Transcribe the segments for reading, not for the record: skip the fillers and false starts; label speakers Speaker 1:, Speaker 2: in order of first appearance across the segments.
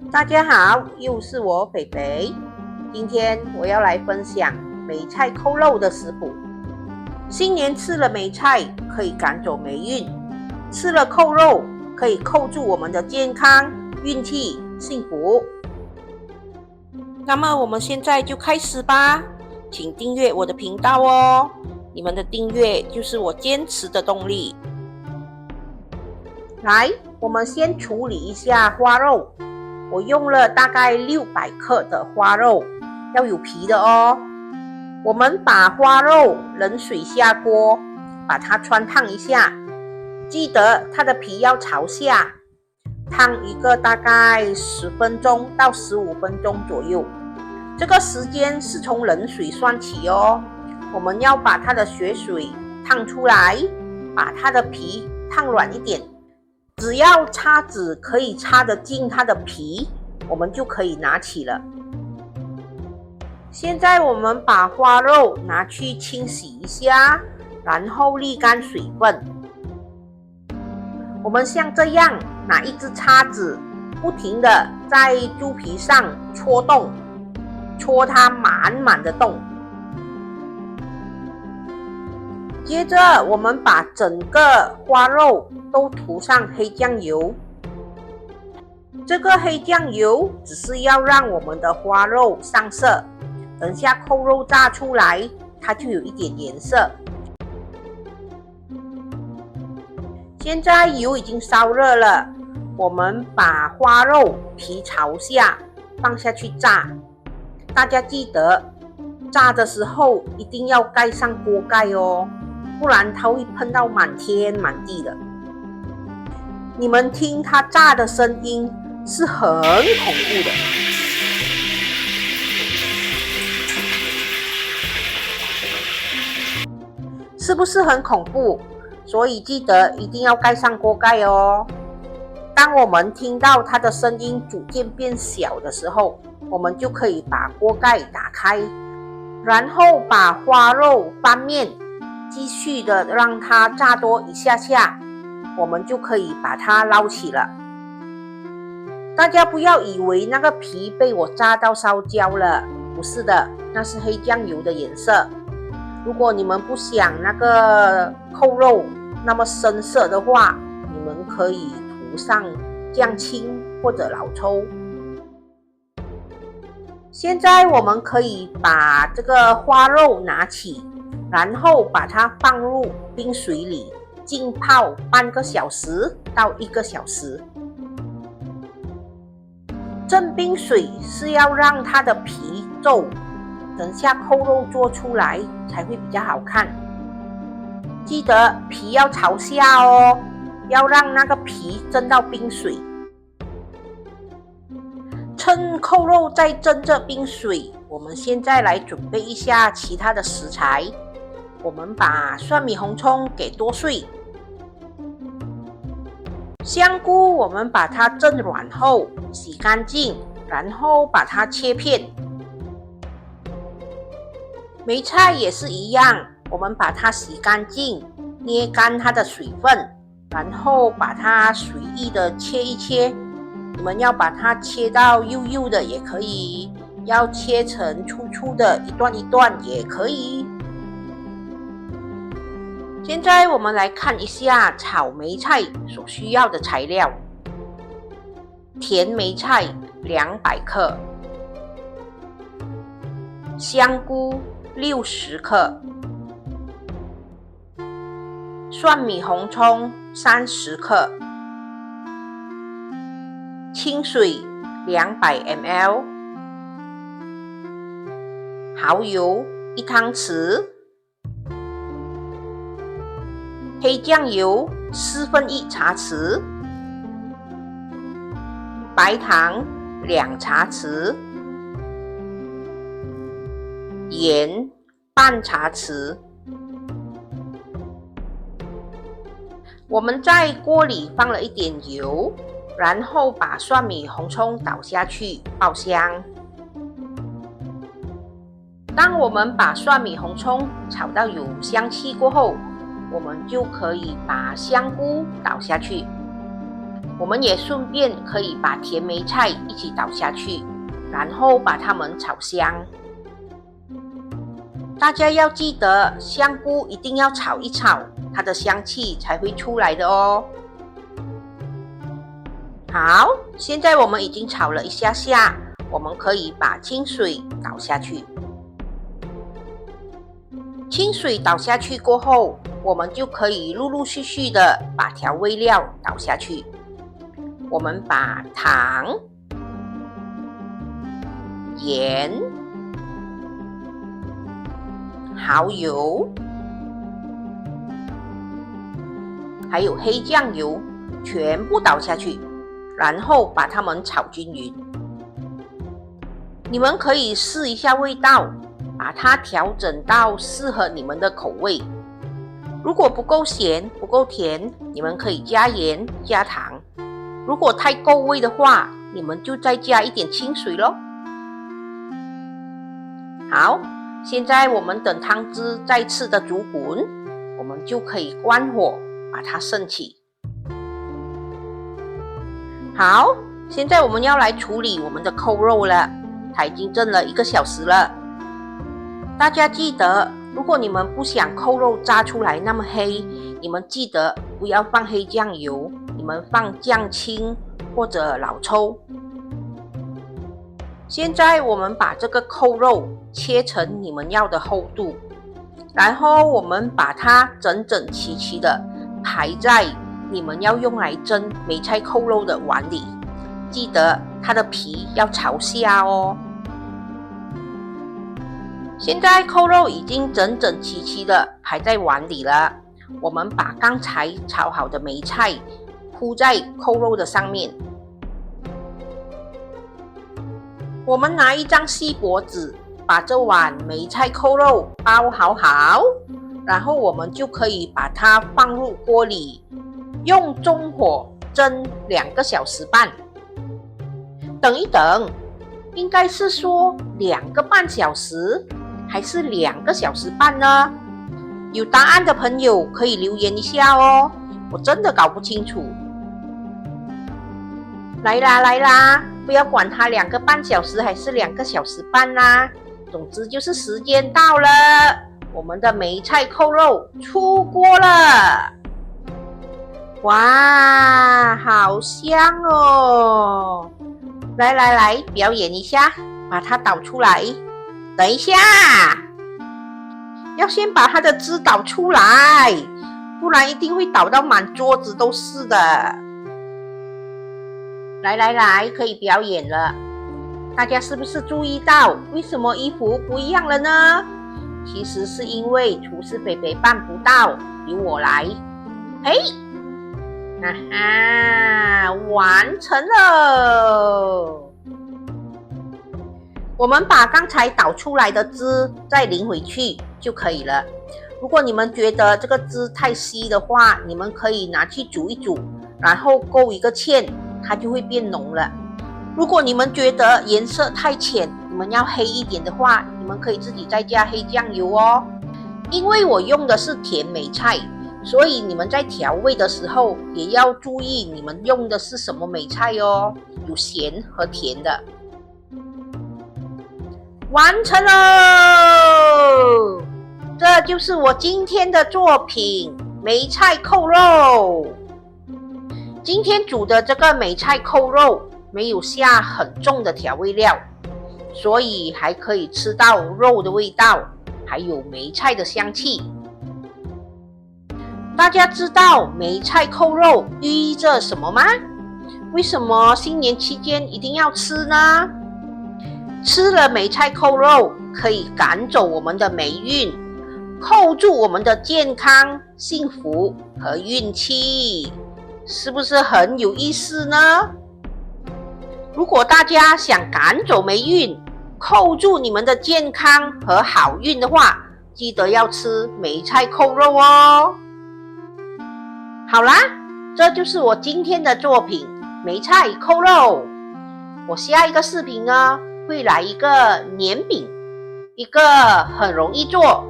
Speaker 1: 大家好，又是我北北。今天我要来分享梅菜扣肉的食谱。新年吃了梅菜可以赶走霉运，吃了扣肉可以扣住我们的健康、运气、幸福。那么我们现在就开始吧，请订阅我的频道哦。你们的订阅就是我坚持的动力。来，我们先处理一下花肉。我用了大概600克的花肉，要有皮的哦。我们把花肉冷水下锅，把它汆烫一下，记得它的皮要朝下，烫一个大概10分钟到15分钟左右。这个时间是从冷水算起哦。我们要把它的血水烫出来，把它的皮烫软一点。只要叉子可以插得进它的皮，我们就可以拿起了。现在我们把花肉拿去清洗一下，然后沥干水分。我们像这样拿一支叉子，不停地在猪皮上戳洞，戳它满满的洞。接着我们把整个花肉都涂上黑酱油，这个黑酱油只是要让我们的花肉上色，等下扣肉炸出来，它就有一点颜色。现在油已经烧热了，我们把花肉皮朝下放下去炸。大家记得，炸的时候一定要盖上锅盖哦，不然它会喷到满天满地的。你们听它炸的声音是很恐怖的。是不是很恐怖？所以记得一定要盖上锅盖哦。当我们听到它的声音逐渐变小的时候，我们就可以把锅盖打开，然后把花肉翻面，继续的让它炸多一下下，我们就可以把它捞起了。大家不要以为那个皮被我炸到烧焦了，不是的，那是黑酱油的颜色。如果你们不想那个扣肉那么深色的话，你们可以涂上酱青或者老抽。现在我们可以把这个花肉拿起，然后把它放入冰水里浸泡半个小时到1个小时。蒸冰水是要让它的皮皱，等下扣肉做出来才会比较好看。记得皮要朝下哦，要让那个皮蒸到冰水。趁扣肉在蒸着冰水，我们现在来准备一下其他的食材。我们把蒜米红葱给剁碎，香菇我们把它蒸软后洗干净，然后把它切片。梅菜也是一样，我们把它洗干净，捏干它的水分，然后把它随意的切一切。你们要把它切到幼幼的也可以，要切成粗粗的一段一段也可以。现在我们来看一下炒梅菜所需要的材料。甜梅菜200克，香菇60克，蒜米红葱30克，清水200 ml， 蚝油1汤匙，黑酱油1/4茶匙，白糖2茶匙，盐半茶匙。我们在锅里放了一点油，然后把蒜米红葱倒下去爆香。当我们把蒜米红葱炒到有香气过后，我们就可以把香菇倒下去。我们也顺便可以把甜梅菜一起倒下去，然后把它们炒香。大家要记得，香菇一定要炒一炒，它的香气才会出来的哦。好，现在我们已经炒了一下下，我们可以把清水倒下去。清水倒下去过后，我们就可以陆陆续续的把调味料倒下去。我们把糖、盐、蚝油，还有黑酱油全部倒下去，然后把它们炒均匀。你们可以试一下味道，把它调整到适合你们的口味。如果不够咸、不够甜，你们可以加盐、加糖。如果太够味的话，你们就再加一点清水咯。好，现在我们等汤汁再次的煮滚，我们就可以关火，把它升起。好，现在我们要来处理我们的扣肉了，它已经蒸了1个小时了。大家记得，如果你们不想扣肉炸出来那么黑，你们记得不要放黑酱油，你们放酱青或者老抽。现在我们把这个扣肉切成你们要的厚度，然后我们把它整整齐齐的排在你们要用来蒸梅菜扣肉的碗里，记得它的皮要朝下哦。现在扣肉已经整整齐齐的排在碗里了，我们把刚才炒好的梅菜铺在扣肉的上面。我们拿一张锡箔纸，把这碗梅菜扣肉包好，然后我们就可以把它放入锅里，用中火蒸2个小时半。等一等，应该是说2个半小时，还是2个小时半呢？有答案的朋友可以留言一下哦，我真的搞不清楚。来啦，不要管它2个半小时还是2个小时半啦，总之就是时间到了，我们的梅菜扣肉出锅了。哇，好香哦！来，表演一下，把它倒出来。等一下，要先把它的汁倒出来，不然一定会倒到满桌子都是的。来，可以表演了。大家是不是注意到为什么衣服不一样了呢？其实是因为厨师北北办不到，由我来。嘿，哈哈，完成了。我们把刚才倒出来的汁再淋回去就可以了。如果你们觉得这个汁太稀的话，你们可以拿去煮一煮，然后勾一个芡，它就会变浓了。如果你们觉得颜色太浅，你们要黑一点的话，你们可以自己再加黑酱油哦。因为我用的是甜梅菜，所以你们在调味的时候也要注意你们用的是什么梅菜哦，有咸和甜的。完成喽！这就是我今天的作品——梅菜扣肉。今天煮的这个梅菜扣肉没有下很重的调味料，所以还可以吃到肉的味道，还有梅菜的香气。大家知道梅菜扣肉寓意着什么吗？为什么新年期间一定要吃呢？吃了梅菜扣肉可以赶走我们的霉运，扣住我们的健康、幸福和运气，是不是很有意思呢？如果大家想赶走霉运，扣住你们的健康和好运的话，记得要吃梅菜扣肉哦。好啦，这就是我今天的作品梅菜扣肉。我下一个视频呢，会来一个年饼，一个很容易做，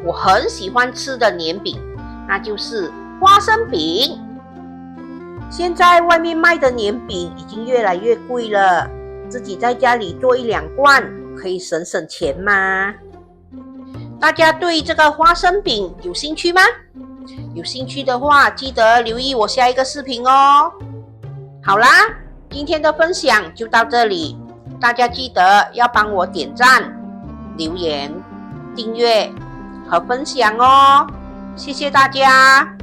Speaker 1: 我很喜欢吃的年饼，那就是花生饼。现在外面卖的年饼已经越来越贵了，自己在家里做1-2罐，可以省省钱吗？大家对这个花生饼有兴趣吗？有兴趣的话，记得留意我下一个视频哦。好啦，今天的分享就到这里，大家记得要帮我点赞、留言、订阅和分享哦，谢谢大家。